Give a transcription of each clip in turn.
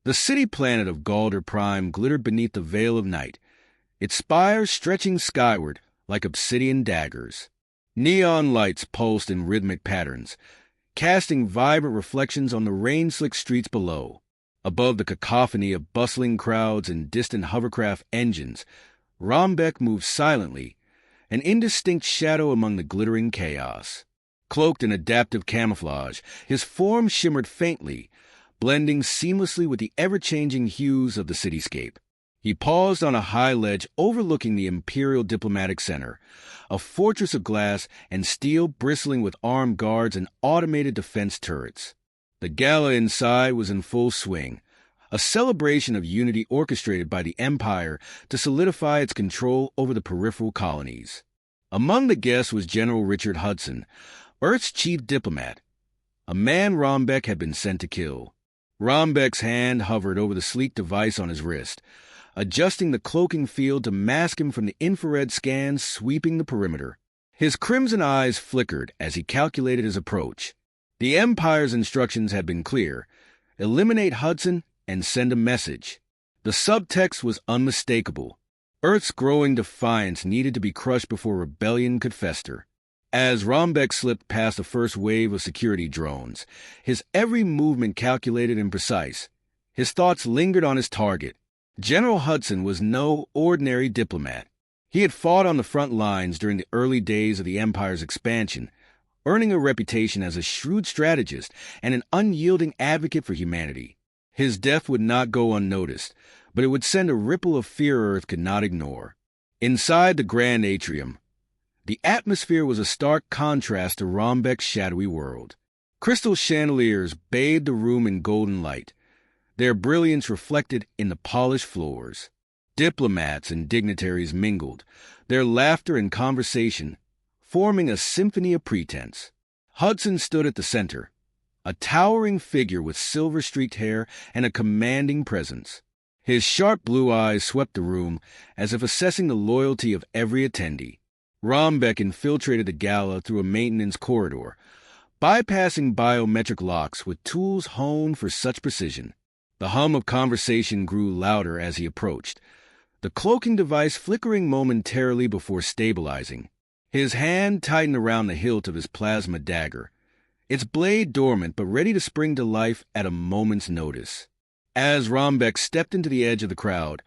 The city planet of Galder Prime glittered beneath the veil of night, its spires stretching skyward like obsidian daggers. Neon lights pulsed in rhythmic patterns, casting vibrant reflections on the rain-slicked streets below. Above the cacophony of bustling crowds and distant hovercraft engines, Rombeck moved silently, an indistinct shadow among the glittering chaos. Cloaked in adaptive camouflage, his form shimmered faintly, blending seamlessly with the ever-changing hues of the cityscape. He paused on a high ledge overlooking the Imperial Diplomatic Center, a fortress of glass and steel bristling with armed guards and automated defense turrets. The gala inside was in full swing, a celebration of unity orchestrated by the Empire to solidify its control over the peripheral colonies. Among the guests was General Richard Hudson, Earth's chief diplomat, a man Rombeck had been sent to kill. Rombeck's hand hovered over the sleek device on his wrist, adjusting the cloaking field to mask him from the infrared scans sweeping the perimeter. His crimson eyes flickered as he calculated his approach. The Empire's instructions had been clear: eliminate Hudson and send a message. The subtext was unmistakable. Earth's growing defiance needed to be crushed before rebellion could fester. As Rombeck slipped past the first wave of security drones, his every movement calculated and precise, his thoughts lingered on his target. General Hudson was no ordinary diplomat. He had fought on the front lines during the early days of the Empire's expansion, earning a reputation as a shrewd strategist and an unyielding advocate for humanity. His death would not go unnoticed, but it would send a ripple of fear Earth could not ignore. Inside the grand atrium, the atmosphere was a stark contrast to Rombeck's shadowy world. Crystal chandeliers bathed the room in golden light, their brilliance reflected in the polished floors. Diplomats and dignitaries mingled, their laughter and conversation forming a symphony of pretense. Hudson stood at the center, a towering figure with silver-streaked hair and a commanding presence. His sharp blue eyes swept the room as if assessing the loyalty of every attendee. Rombeck infiltrated the gala through a maintenance corridor, bypassing biometric locks with tools honed for such precision. The hum of conversation grew louder as he approached, the cloaking device flickering momentarily before stabilizing. His hand tightened around the hilt of his plasma dagger, its blade dormant but ready to spring to life at a moment's notice. As Rombeck stepped into the edge of the crowd,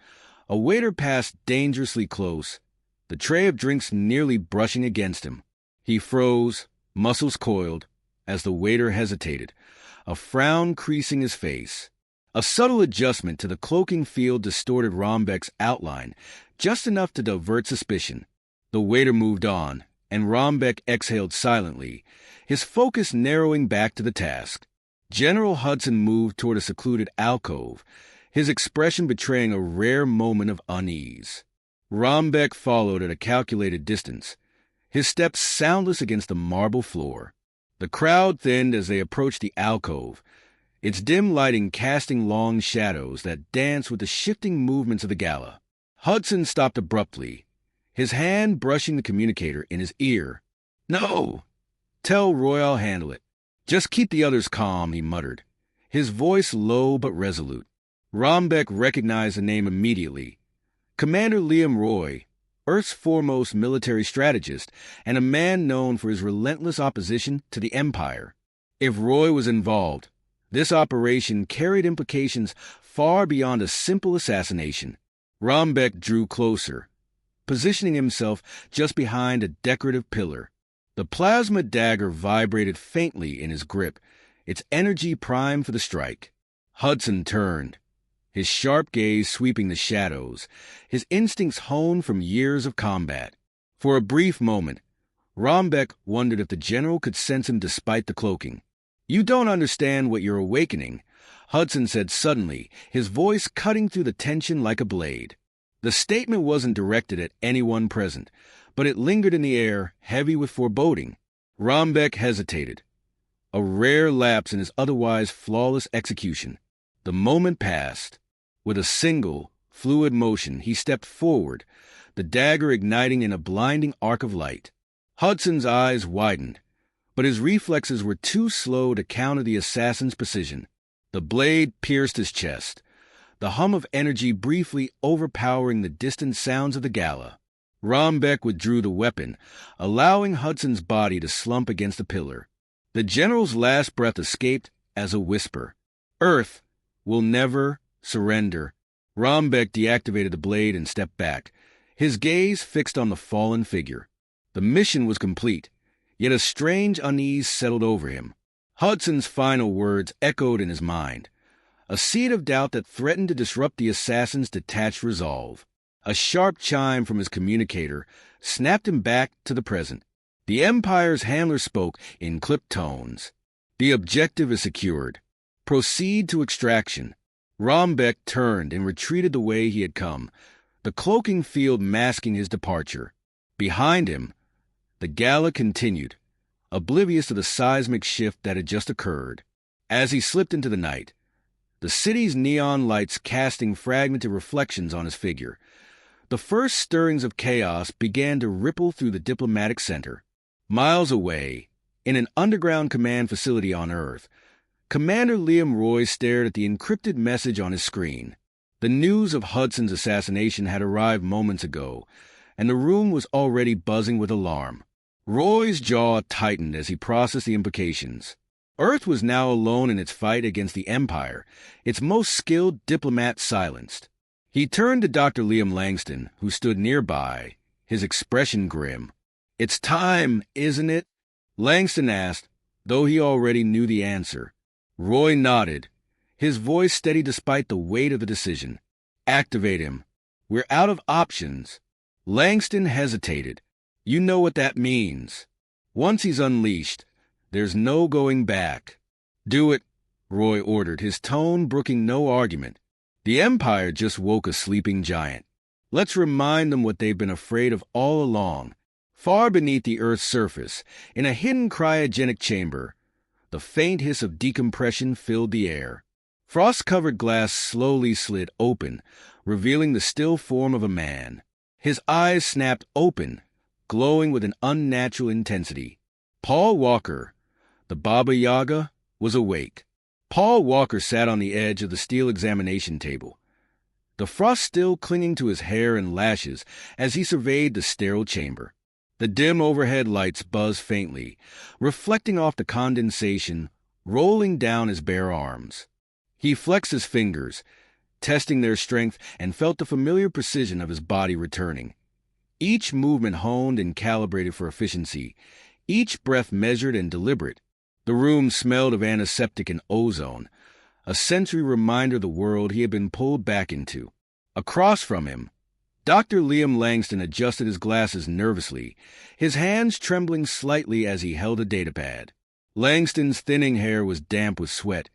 a waiter passed dangerously close, the tray of drinks nearly brushing against him. He froze, muscles coiled, as the waiter hesitated, a frown creasing his face. A subtle adjustment to the cloaking field distorted Rombeck's outline, just enough to divert suspicion. The waiter moved on, and Rombeck exhaled silently, his focus narrowing back to the task. General Hudson moved toward a secluded alcove, his expression betraying a rare moment of unease. Rombeck followed at a calculated distance, his steps soundless against the marble floor. The crowd thinned as they approached the alcove, its dim lighting casting long shadows that danced with the shifting movements of the gala. Hudson stopped abruptly, his hand brushing the communicator in his ear. "No! Tell Roy I'll handle it. Just keep the others calm," he muttered, his voice low but resolute. Rombeck recognized the name immediately. Commander Liam Roy, Earth's foremost military strategist, and a man known for his relentless opposition to the Empire. If Roy was involved, this operation carried implications far beyond a simple assassination. Rombeck drew closer, positioning himself just behind a decorative pillar. The plasma dagger vibrated faintly in his grip, its energy primed for the strike. Hudson turned, his sharp gaze sweeping the shadows, his instincts honed from years of combat. For a brief moment, Rombeck wondered if the general could sense him despite the cloaking. "You don't understand what you're awakening," Hudson said suddenly, his voice cutting through the tension like a blade. The statement wasn't directed at anyone present, but it lingered in the air, heavy with foreboding. Rombeck hesitated, a rare lapse in his otherwise flawless execution. The moment passed. With a single, fluid motion, he stepped forward, the dagger igniting in a blinding arc of light. Hudson's eyes widened, but his reflexes were too slow to counter the assassin's precision. The blade pierced his chest, the hum of energy briefly overpowering the distant sounds of the gala. Rombeck withdrew the weapon, allowing Hudson's body to slump against the pillar. The general's last breath escaped as a whisper. Earth will never surrender. Rombeck deactivated the blade and stepped back, his gaze fixed on the fallen figure. The mission was complete, yet a strange unease settled over him. Hudson's final words echoed in his mind, a seed of doubt that threatened to disrupt the assassin's detached resolve. A sharp chime from his communicator snapped him back to the present. The Empire's handler spoke in clipped tones. The objective is secured. Proceed to extraction. Rombeck turned and retreated the way he had come, the cloaking field masking his departure. Behind him, the gala continued, oblivious of the seismic shift that had just occurred. As he slipped into the night, the city's neon lights casting fragmented reflections on his figure, the first stirrings of chaos began to ripple through the diplomatic center. Miles away, in an underground command facility on Earth, Commander Liam Roy stared at the encrypted message on his screen. The news of Hudson's assassination had arrived moments ago, and the room was already buzzing with alarm. Roy's jaw tightened as he processed the implications. Earth was now alone in its fight against the Empire, its most skilled diplomat silenced. He turned to Dr. Liam Langston, who stood nearby, his expression grim. "It's time, isn't it?" Langston asked, though he already knew the answer. Roy nodded, his voice steady despite the weight of the decision. "Activate him. We're out of options." Langston hesitated. "You know what that means. Once he's unleashed, there's no going back." "Do it," Roy ordered, his tone brooking no argument. The Empire just woke a sleeping giant. Let's remind them what they've been afraid of all along. Far beneath the Earth's surface, in a hidden cryogenic chamber, the faint hiss of decompression filled the air. Frost-covered glass slowly slid open, revealing the still form of a man. His eyes snapped open, glowing with an unnatural intensity. Paul Walker, the Baba Yaga, was awake. Paul Walker sat on the edge of the steel examination table, the frost still clinging to his hair and lashes as he surveyed the sterile chamber. The dim overhead lights buzzed faintly, reflecting off the condensation rolling down his bare arms. He flexed his fingers, testing their strength, and felt the familiar precision of his body returning. Each movement honed and calibrated for efficiency, each breath measured and deliberate. The room smelled of antiseptic and ozone, a sensory reminder of the world he had been pulled back into. Across from him, Dr. Liam Langston adjusted his glasses nervously, his hands trembling slightly as he held a datapad. Langston's thinning hair was damp with sweat,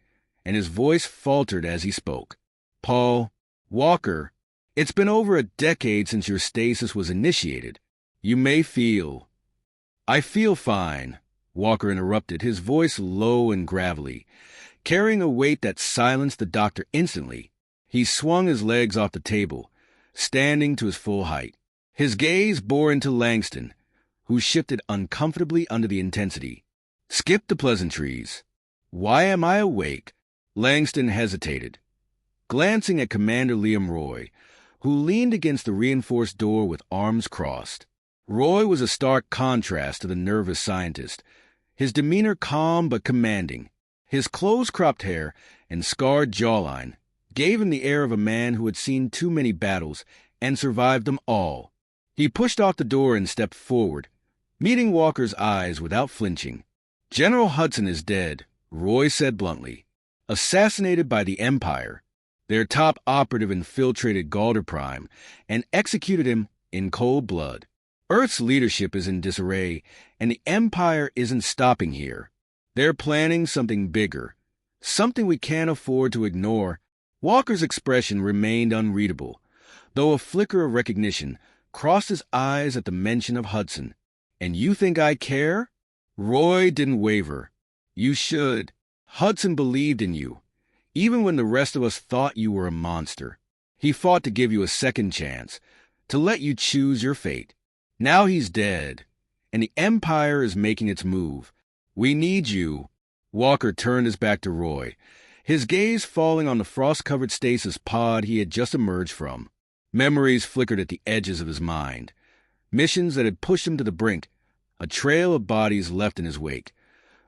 and his voice faltered as he spoke. "Paul Walker, it's been over a decade since your stasis was initiated. You may feel—" "I feel fine," Walker interrupted, his voice low and gravelly, carrying a weight that silenced the doctor instantly. He swung his legs off the table, standing to his full height. His gaze bore into Langston, who shifted uncomfortably under the intensity. "Skip the pleasantries. Why am I awake?" Langston hesitated, glancing at Commander Liam Roy, who leaned against the reinforced door with arms crossed. Roy was a stark contrast to the nervous scientist, his demeanor calm but commanding. His close-cropped hair and scarred jawline gave him the air of a man who had seen too many battles and survived them all. He pushed off the door and stepped forward, meeting Walker's eyes without flinching. "General Hudson is dead," Roy said bluntly. "Assassinated by the Empire. Their top operative infiltrated Galder Prime and executed him in cold blood. Earth's leadership is in disarray, and the Empire isn't stopping here. They're planning something bigger, something we can't afford to ignore." Walker's expression remained unreadable, though a flicker of recognition crossed his eyes at the mention of Hudson. "And you think I care?" Roy didn't waver. "You should. Hudson believed in you, even when the rest of us thought you were a monster. He fought to give you a second chance, to let you choose your fate. Now he's dead, and the Empire is making its move. We need you." Walker turned his back to Roy, his gaze falling on the frost-covered stasis pod he had just emerged from. Memories flickered at the edges of his mind. Missions that had pushed him to the brink, a trail of bodies left in his wake.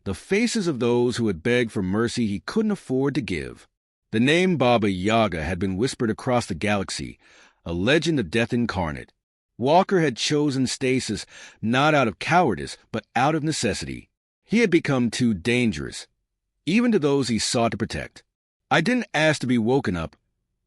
The faces of those who had begged for mercy he couldn't afford to give. The name Baba Yaga had been whispered across the galaxy, a legend of death incarnate. Walker had chosen stasis not out of cowardice, but out of necessity. He had become too dangerous, even to those he sought to protect. "I didn't ask to be woken up,"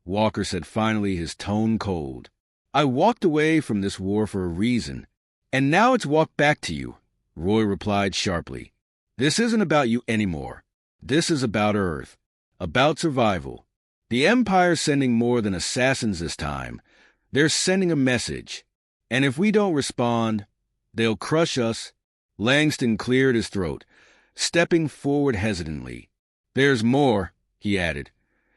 Walker said finally, his tone cold. "I walked away from this war for a reason, and now it's walked back to you," Roy replied sharply. "This isn't about you anymore. This is about Earth, about survival. The Empire's sending more than assassins this time. They're sending a message. And if we don't respond, they'll crush us." Langston cleared his throat, stepping forward hesitantly. "There's more," he added,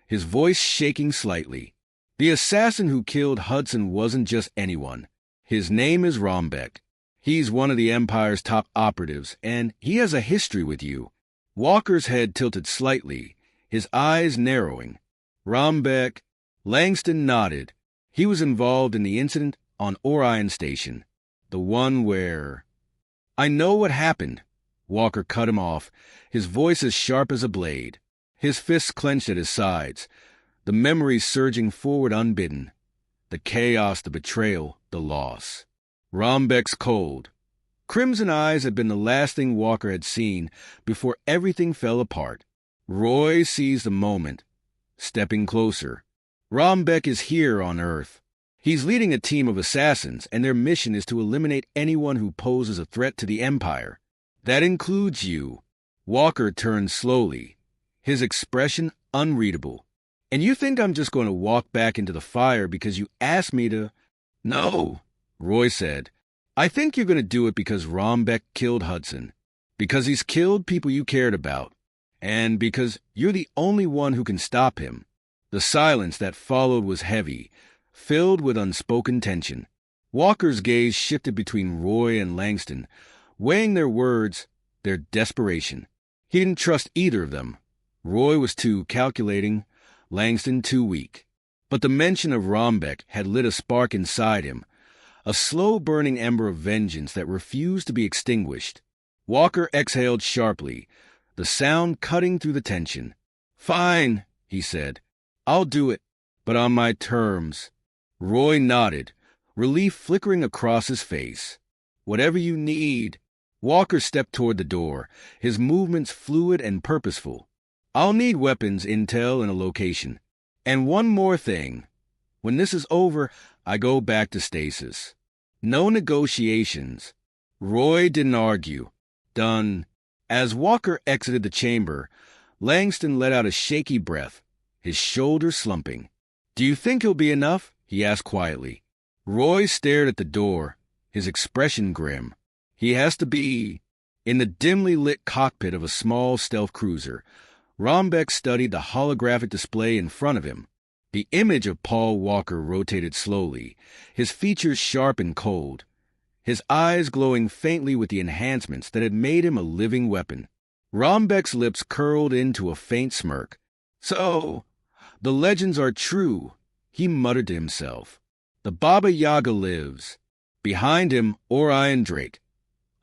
his voice shaking slightly. "The assassin who killed Hudson wasn't just anyone. His name is Rombeck. He's one of the Empire's top operatives, and he has a history with you." Walker's head tilted slightly, his eyes narrowing. "Rombeck?" Langston nodded. "He was involved in the incident on Orion Station, the one where—" "I know what happened," Walker cut him off, his voice as sharp as a blade. His fists clenched at his sides, the memories surging forward unbidden. The chaos, the betrayal, the loss. Rombeck's cold, crimson eyes had been the last thing Walker had seen before everything fell apart. Roy seized the moment, stepping closer. "Rombeck is here on Earth. He's leading a team of assassins, and their mission is to eliminate anyone who poses a threat to the Empire. That includes you." Walker turned slowly, his expression unreadable. "And you think I'm just going to walk back into the fire because you asked me to—" "No," Roy said. "I think you're going to do it because Rombeck killed Hudson, because he's killed people you cared about, and because you're the only one who can stop him." The silence that followed was heavy, filled with unspoken tension. Walker's gaze shifted between Roy and Langston, weighing their words, their desperation. He didn't trust either of them. Roy was too calculating, Langston too weak. But the mention of Rombeck had lit a spark inside him, a slow-burning ember of vengeance that refused to be extinguished. Walker exhaled sharply, the sound cutting through the tension. "Fine," he said. "I'll do it, but on my terms." Roy nodded, relief flickering across his face. "Whatever you need." Walker stepped toward the door, his movements fluid and purposeful. "I'll need weapons, intel, and a location. And one more thing. When this is over, I go back to stasis. No negotiations." Roy didn't argue. "Done." As Walker exited the chamber, Langston let out a shaky breath, his shoulders slumping. "Do you think he'll be enough?" he asked quietly. Roy stared at the door, his expression grim. "He has to be." In the dimly lit cockpit of a small stealth cruiser, Rombeck studied the holographic display in front of him. The image of Paul Walker rotated slowly, his features sharp and cold, his eyes glowing faintly with the enhancements that had made him a living weapon. Rombeck's lips curled into a faint smirk. "So, the legends are true," he muttered to himself. "The Baba Yaga lives." Behind him, Orion Drake,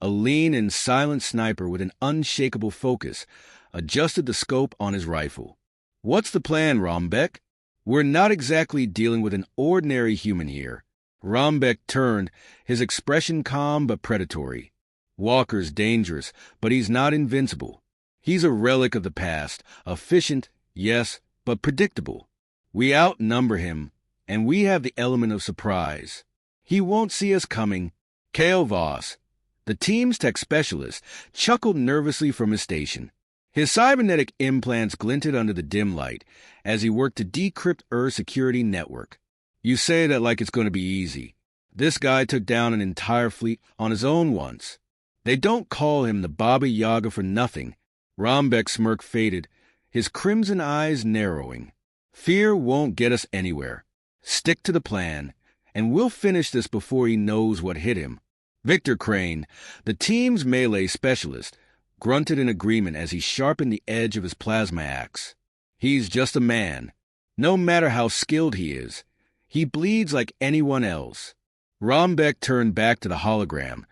a lean and silent sniper with an unshakable focus, adjusted the scope on his rifle. "What's the plan, Rombeck? We're not exactly dealing with an ordinary human here." Rombeck turned, his expression calm but predatory. "Walker's dangerous, but he's not invincible. He's a relic of the past, efficient, yes, but predictable. We outnumber him, and we have the element of surprise. He won't see us coming." Kale Voss, the team's tech specialist, chuckled nervously from his station. His cybernetic implants glinted under the dim light as he worked to decrypt Earth's security network. "You say that like it's going to be easy. This guy took down an entire fleet on his own once. They don't call him the Baba Yaga for nothing." Rombeck's smirk faded, his crimson eyes narrowing. "Fear won't get us anywhere. Stick to the plan, and we'll finish this before he knows what hit him." Victor Crane, the team's melee specialist, grunted in agreement as he sharpened the edge of his plasma axe. He's just a man. No matter how skilled he is, he bleeds like anyone else. Rombeck turned back to the hologram,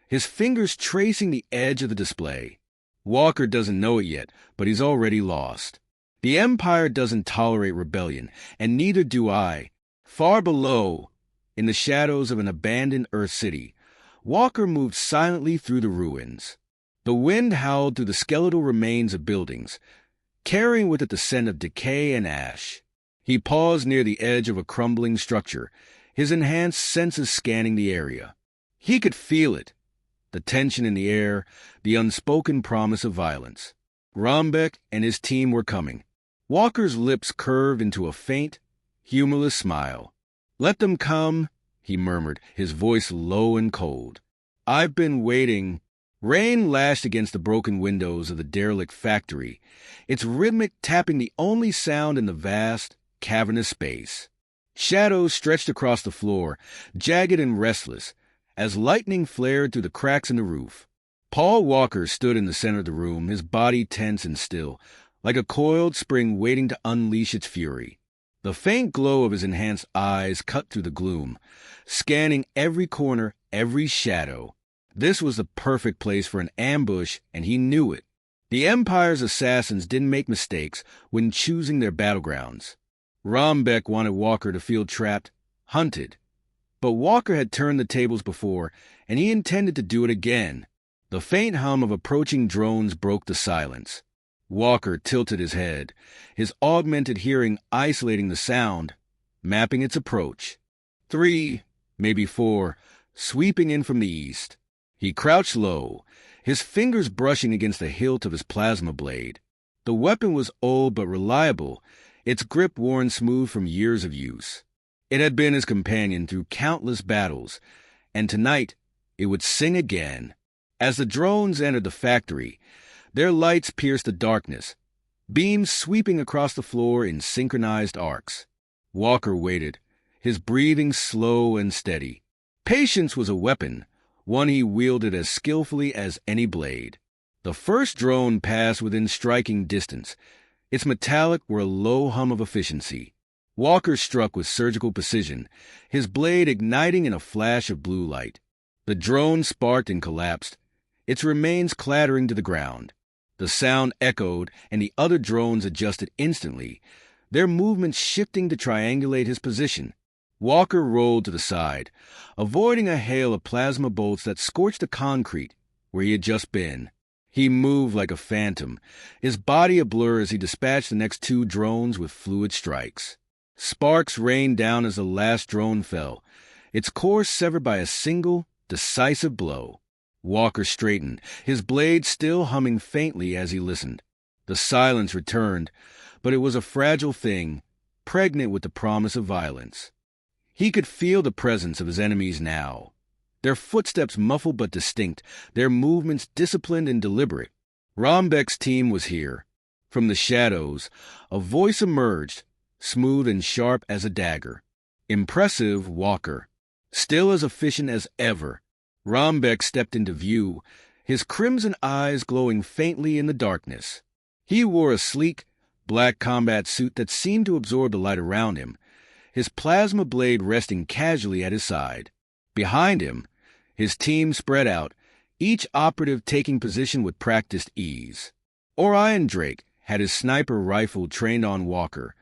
his fingers tracing the edge of the display. Walker doesn't know it yet, but he's already lost. The Empire doesn't tolerate rebellion, and neither do I. Far below, in the shadows of an abandoned Earth city, Walker moved silently through the ruins. The wind howled through the skeletal remains of buildings, carrying with it the scent of decay and ash. He paused near the edge of a crumbling structure, his enhanced senses scanning the area. He could feel it, the tension in the air, the unspoken promise of violence. Rombeck and his team were coming. Walker's lips curved into a faint, humorless smile. "Let them come," he murmured, his voice low and cold. "I've been waiting." Rain lashed against the broken windows of the derelict factory, its rhythmic tapping the only sound in the vast, cavernous space. Shadows stretched across the floor, jagged and restless, as lightning flared through the cracks in the roof. Paul Walker stood in the center of the room, his body tense and still, like a coiled spring waiting to unleash its fury. The faint glow of his enhanced eyes cut through the gloom, scanning every corner, every shadow. This was the perfect place for an ambush, and he knew it. The Empire's assassins didn't make mistakes when choosing their battlegrounds. Rombeck wanted Walker to feel trapped, hunted. But Walker had turned the tables before, and he intended to do it again. The faint hum of approaching drones broke the silence. Walker tilted his head, his augmented hearing isolating the sound, mapping its approach. 3, maybe 4, sweeping in from the east. He crouched low, his fingers brushing against the hilt of his plasma blade. The weapon was old but reliable, its grip worn smooth from years of use. It had been his companion through countless battles, and tonight it would sing again. As the drones entered the factory, their lights pierced the darkness, beams sweeping across the floor in synchronized arcs. Walker waited, his breathing slow and steady. Patience was a weapon, one he wielded as skillfully as any blade. The first drone passed within striking distance. Its metallic were a low hum of efficiency. Walker struck with surgical precision, his blade igniting in a flash of blue light. The drone sparked and collapsed, its remains clattering to the ground. The sound echoed, and the other drones adjusted instantly, their movements shifting to triangulate his position. Walker rolled to the side, avoiding a hail of plasma bolts that scorched the concrete where he had just been. He moved like a phantom, his body a blur as he dispatched the next 2 drones with fluid strikes. Sparks rained down as the last drone fell, its core severed by a single, decisive blow. Walker straightened, his blade still humming faintly as he listened. The silence returned, but it was a fragile thing, pregnant with the promise of violence. He could feel the presence of his enemies now, their footsteps muffled but distinct, their movements disciplined and deliberate. Rombeck's team was here. From the shadows, a voice emerged, smooth and sharp as a dagger. Impressive, Walker. Still as efficient as ever. Rombeck stepped into view, his crimson eyes glowing faintly in the darkness. He wore a sleek, black combat suit that seemed to absorb the light around him, his plasma blade resting casually at his side. Behind him, his team spread out, each operative taking position with practiced ease. Orion Drake had his sniper rifle trained on Walker,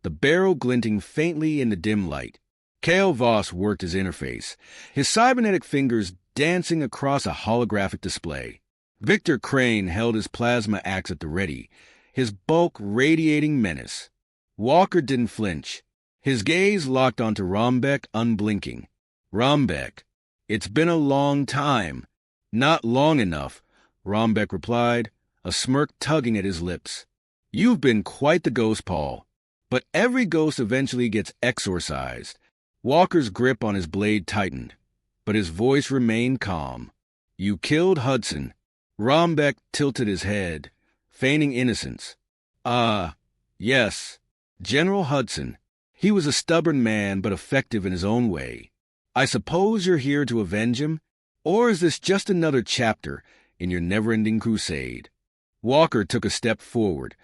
the barrel glinting faintly in the dim light. Kale Voss worked his interface, his cybernetic fingers dancing across a holographic display. Victor Crane held his plasma axe at the ready, his bulk radiating menace. Walker didn't flinch, his gaze locked onto Rombeck, unblinking. "Rombeck, it's been a long time." "Not long enough," Rombeck replied, a smirk tugging at his lips. "You've been quite the ghost, Paul. But every ghost eventually gets exorcised." Walker's grip on his blade tightened, but his voice remained calm. "You killed Hudson." Rombeck tilted his head, feigning innocence. "Ah, yes, General Hudson. He was a stubborn man, but effective in his own way. I suppose you're here to avenge him? Or is this just another chapter in your never-ending crusade?" Walker took a step forward,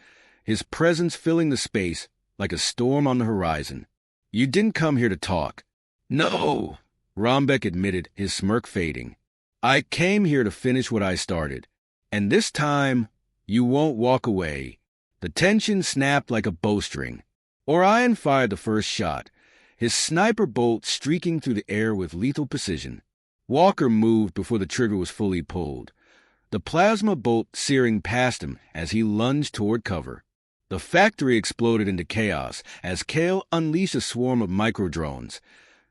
his presence filling the space like a storm on the horizon. "You didn't come here to talk." "No," Rombeck admitted, his smirk fading. "I came here to finish what I started. And this time, you won't walk away." The tension snapped like a bowstring. Orion fired the first shot, his sniper bolt streaking through the air with lethal precision. Walker moved before the trigger was fully pulled, the plasma bolt searing past him as he lunged toward cover. The factory exploded into chaos as Kale unleashed a swarm of microdrones,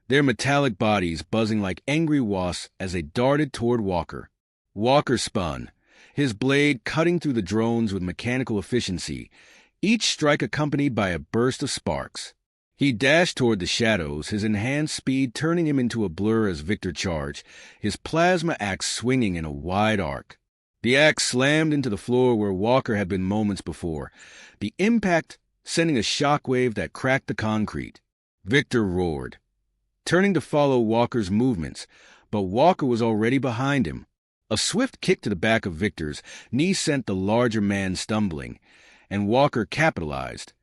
their metallic bodies buzzing like angry wasps as they darted toward Walker. Walker spun, his blade cutting through the drones with mechanical efficiency, each strike accompanied by a burst of sparks. He dashed toward the shadows, his enhanced speed turning him into a blur as Victor charged, his plasma axe swinging in a wide arc. The axe slammed into the floor where Walker had been moments before, the impact sending a shockwave that cracked the concrete. Victor roared, turning to follow Walker's movements, but Walker was already behind him. A swift kick to the back of Victor's knee sent the larger man stumbling, and Walker capitalized,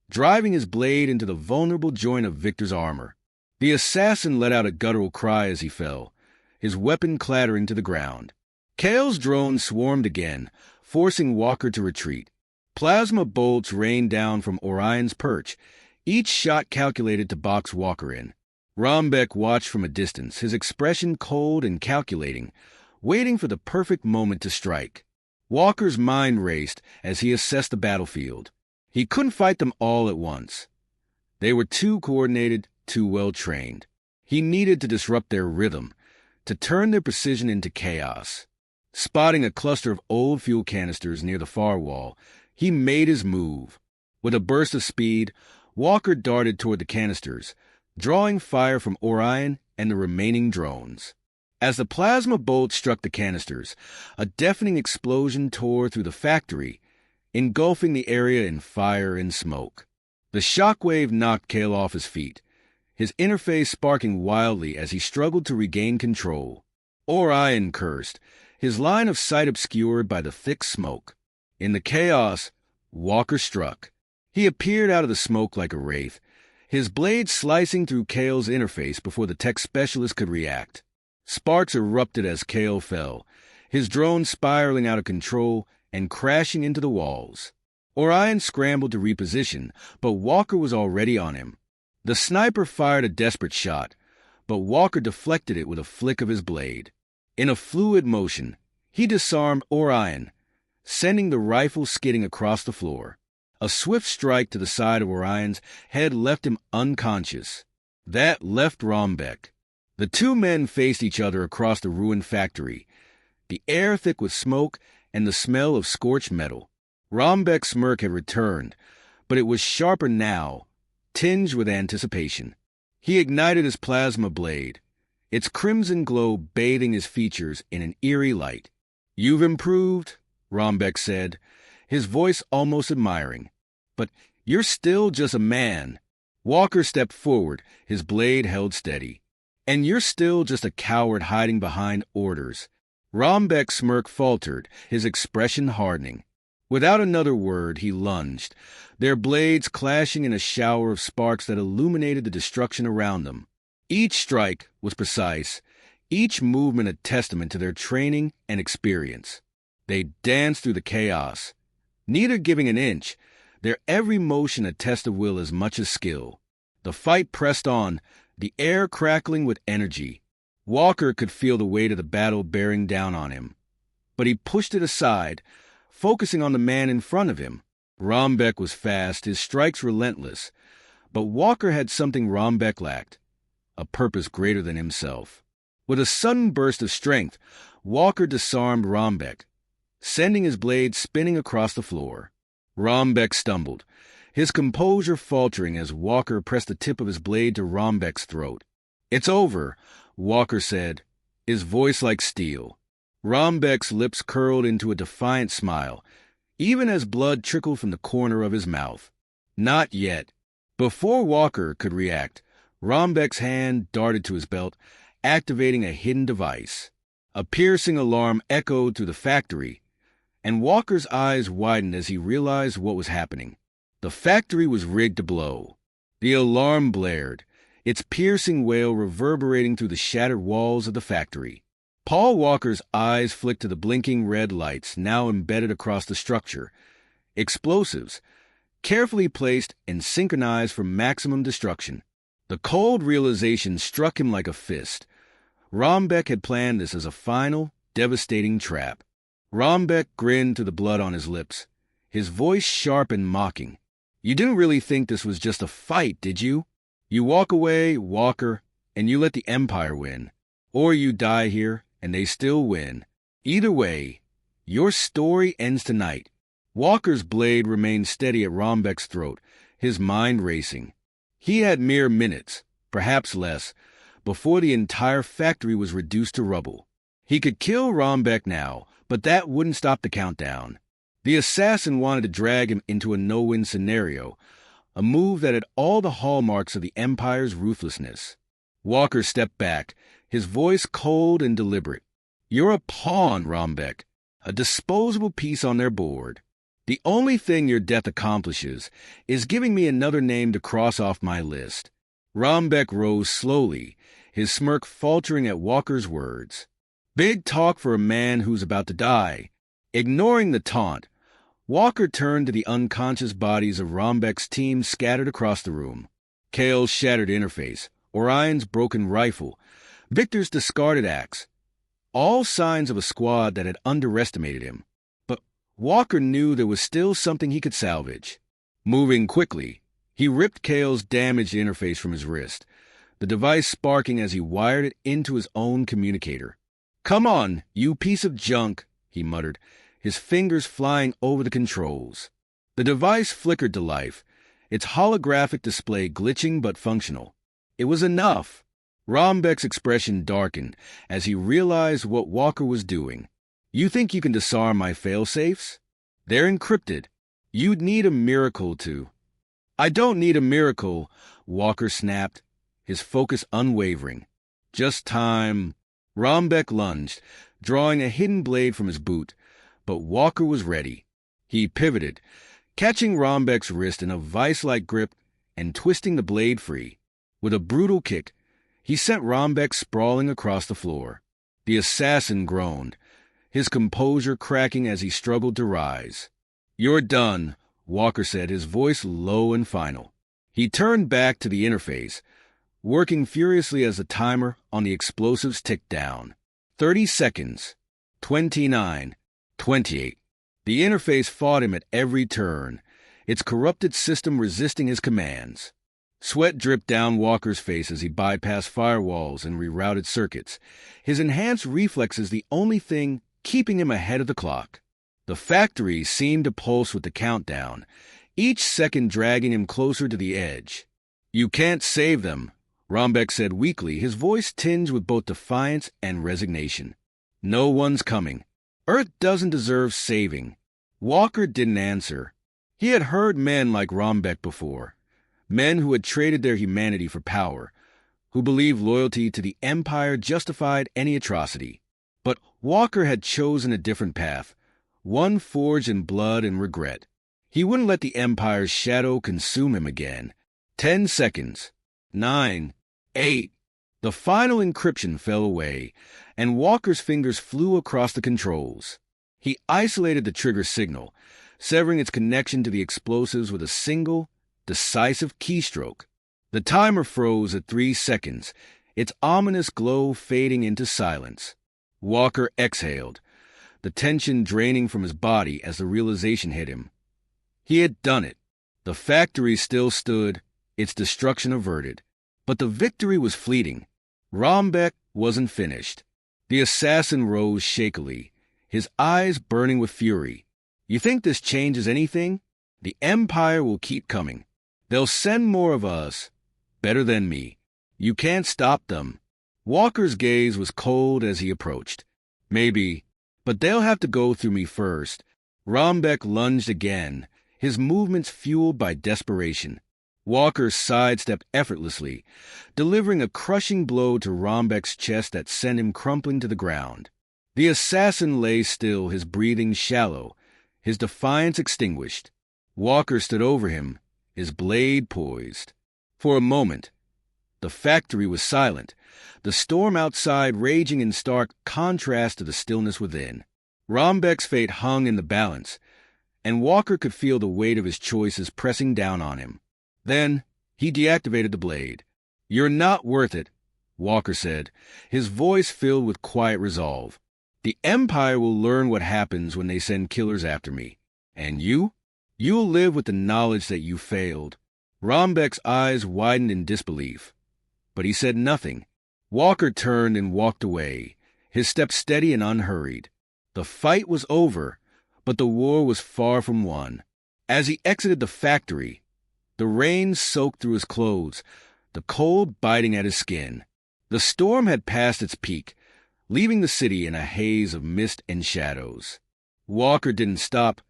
driving his blade into the vulnerable joint of Victor's armor. The assassin let out a guttural cry as he fell, his weapon clattering to the ground. Kale's drone swarmed again, forcing Walker to retreat. Plasma bolts rained down from Orion's perch, each shot calculated to box Walker in. Rombeck watched from a distance, his expression cold and calculating, waiting for the perfect moment to strike. Walker's mind raced as he assessed the battlefield. He couldn't fight them all at once. They were too coordinated, too well-trained. He needed to disrupt their rhythm, to turn their precision into chaos. Spotting a cluster of old fuel canisters near the far wall, he made his move. With a burst of speed, Walker darted toward the canisters, drawing fire from Orion and the remaining drones. As the plasma bolt struck the canisters, a deafening explosion tore through the factory, engulfing the area in fire and smoke. The shockwave knocked Kale off his feet, his interface sparking wildly as he struggled to regain control. Orion cursed, his line of sight obscured by the thick smoke. In the chaos, Walker struck. He appeared out of the smoke like a wraith, his blade slicing through Kale's interface before the tech specialist could react. Sparks erupted as Kale fell, his drone spiraling out of control and crashing into the walls. Orion scrambled to reposition, but Walker was already on him. The sniper fired a desperate shot, but Walker deflected it with a flick of his blade. In a fluid motion, he disarmed Orion, sending the rifle skidding across the floor. A swift strike to the side of Orion's head left him unconscious. That left Rombeck. The two men faced each other across the ruined factory, the air thick with smoke and the smell of scorched metal. Rombeck's smirk had returned, but it was sharper now, tinged with anticipation. He ignited his plasma blade, its crimson glow bathing his features in an eerie light. "You've improved," Rombeck said, his voice almost admiring. "But you're still just a man." Walker stepped forward, his blade held steady. "And you're still just a coward hiding behind orders." Rombeck's smirk faltered, his expression hardening. Without another word, he lunged, their blades clashing in a shower of sparks that illuminated the destruction around them. Each strike was precise, each movement a testament to their training and experience. They danced through the chaos, neither giving an inch, their every motion a test of will as much as skill. The fight pressed on, the air crackling with energy. Walker could feel the weight of the battle bearing down on him, but he pushed it aside, focusing on the man in front of him. Rombeck was fast, his strikes relentless, but Walker had something Rombeck lacked, a purpose greater than himself. With a sudden burst of strength, Walker disarmed Rombeck, sending his blade spinning across the floor. Rombeck stumbled, his composure faltering as Walker pressed the tip of his blade to Rombeck's throat. "It's over," Walker said, his voice like steel. Rombeck's lips curled into a defiant smile, even as blood trickled from the corner of his mouth. "Not yet." Before Walker could react, Rombeck's hand darted to his belt, activating a hidden device. A piercing alarm echoed through the factory, and Walker's eyes widened as he realized what was happening. The factory was rigged to blow. The alarm blared, its piercing wail reverberating through the shattered walls of the factory. Paul Walker's eyes flicked to the blinking red lights now embedded across the structure. Explosives, carefully placed and synchronized for maximum destruction. The cold realization struck him like a fist. Rombeck had planned this as a final, devastating trap. Rombeck grinned through the blood on his lips, his voice sharp and mocking. "You didn't really think this was just a fight, did you? You walk away, Walker, and you let the Empire win. Or you die here, and they still win. Either way, your story ends tonight." Walker's blade remained steady at Rombeck's throat, his mind racing. He had mere minutes, perhaps less, before the entire factory was reduced to rubble. He could kill Rombeck now, but that wouldn't stop the countdown. The assassin wanted to drag him into a no-win scenario, a move that had all the hallmarks of the Empire's ruthlessness. Walker stepped back, his voice cold and deliberate. "You're a pawn, Rombeck, a disposable piece on their board. The only thing your death accomplishes is giving me another name to cross off my list." Rombeck rose slowly, his smirk faltering at Walker's words. Big talk for a man who's about to die. Ignoring the taunt, Walker turned to the unconscious bodies of Rombeck's team scattered across the room. Kale's shattered interface, Orion's broken rifle, Victor's discarded axe. All signs of a squad that had underestimated him. But Walker knew there was still something he could salvage. Moving quickly, he ripped Kale's damaged interface from his wrist, the device sparking as he wired it into his own communicator. "Come on, you piece of junk," he muttered, his fingers flying over the controls. The device flickered to life, its holographic display glitching but functional. It was enough. Rombeck's expression darkened as he realized what Walker was doing. "You think you can disarm my failsafes? They're encrypted. You'd need a miracle to—" "I don't need a miracle," Walker snapped, his focus unwavering. "Just time." Rombeck lunged, drawing a hidden blade from his boot, but Walker was ready. He pivoted, catching Rombeck's wrist in a vice-like grip and twisting the blade free. With a brutal kick, he sent Rombeck sprawling across the floor. The assassin groaned, his composure cracking as he struggled to rise. "You're done," Walker said, his voice low and final. He turned back to the interface, working furiously as the timer on the explosives ticked down. 30 seconds. 29. 28. The interface fought him at every turn, its corrupted system resisting his commands. Sweat dripped down Walker's face as he bypassed firewalls and rerouted circuits, his enhanced reflexes the only thing keeping him ahead of the clock. The factory seemed to pulse with the countdown, each second dragging him closer to the edge. "You can't save them," Rombeck said weakly, his voice tinged with both defiance and resignation. "No one's coming. Earth doesn't deserve saving." Walker didn't answer. He had heard men like Rombeck before, men who had traded their humanity for power, who believed loyalty to the Empire justified any atrocity. But Walker had chosen a different path, one forged in blood and regret. He wouldn't let the Empire's shadow consume him again. 10 seconds. 9. 8. The final encryption fell away, and Walker's fingers flew across the controls. He isolated the trigger signal, severing its connection to the explosives with a single, decisive keystroke. The timer froze at 3 seconds, its ominous glow fading into silence. Walker exhaled, the tension draining from his body as the realization hit him. He had done it. The factory still stood, its destruction averted. But the victory was fleeting. Rombeck wasn't finished. The assassin rose shakily, his eyes burning with fury. "You think this changes anything? The Empire will keep coming. They'll send more of us, better than me. You can't stop them." Walker's gaze was cold as he approached. "Maybe, but they'll have to go through me first." Rombeck lunged again, his movements fueled by desperation. Walker sidestepped effortlessly, delivering a crushing blow to Rombeck's chest that sent him crumpling to the ground. The assassin lay still, his breathing shallow, his defiance extinguished. Walker stood over him, his blade poised. For a moment, the factory was silent, the storm outside raging in stark contrast to the stillness within. Rombek's fate hung in the balance, and Walker could feel the weight of his choices pressing down on him. Then he deactivated the blade. "You're not worth it," Walker said, his voice filled with quiet resolve. "The Empire will learn what happens when they send killers after me. And you'll live with the knowledge that you failed." Rombek's eyes widened in disbelief, but he said nothing. Walker turned and walked away, his step steady and unhurried. The fight was over, but the war was far from won. As he exited the factory, the rain soaked through his clothes, the cold biting at his skin. The storm had passed its peak, leaving the city in a haze of mist and shadows. Walker didn't stop,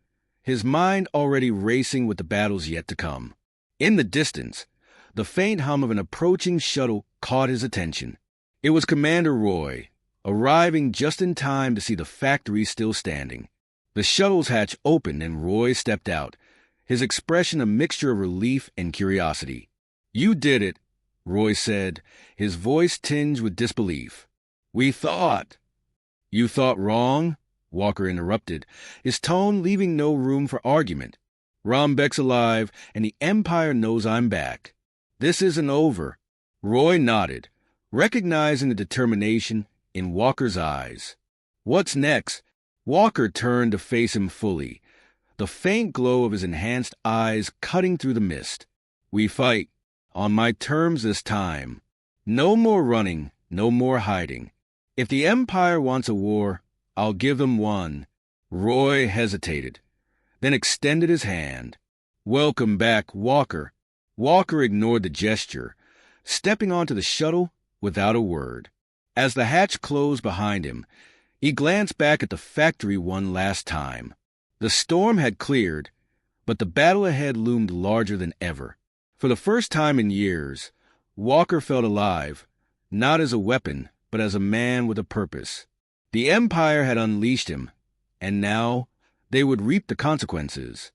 his mind already racing with the battles yet to come. In the distance, the faint hum of an approaching shuttle caught his attention. It was Commander Roy, arriving just in time to see the factory still standing. The shuttle's hatch opened and Roy stepped out, his expression a mixture of relief and curiosity. "You did it," Roy said, his voice tinged with disbelief. "We thought—" "You thought wrong?" Walker interrupted, his tone leaving no room for argument. "Rombek's alive, and the Empire knows I'm back. This isn't over." Roy nodded, recognizing the determination in Walker's eyes. "What's next?" Walker turned to face him fully, the faint glow of his enhanced eyes cutting through the mist. "We fight, on my terms this time. No more running, no more hiding. If the Empire wants a war, I'll give them one." Roy hesitated, then extended his hand. "Welcome back, Walker." Walker ignored the gesture, stepping onto the shuttle without a word. As the hatch closed behind him, he glanced back at the factory one last time. The storm had cleared, but the battle ahead loomed larger than ever. For the first time in years, Walker felt alive, not as a weapon, but as a man with a purpose. The Empire had unleashed him, and now they would reap the consequences.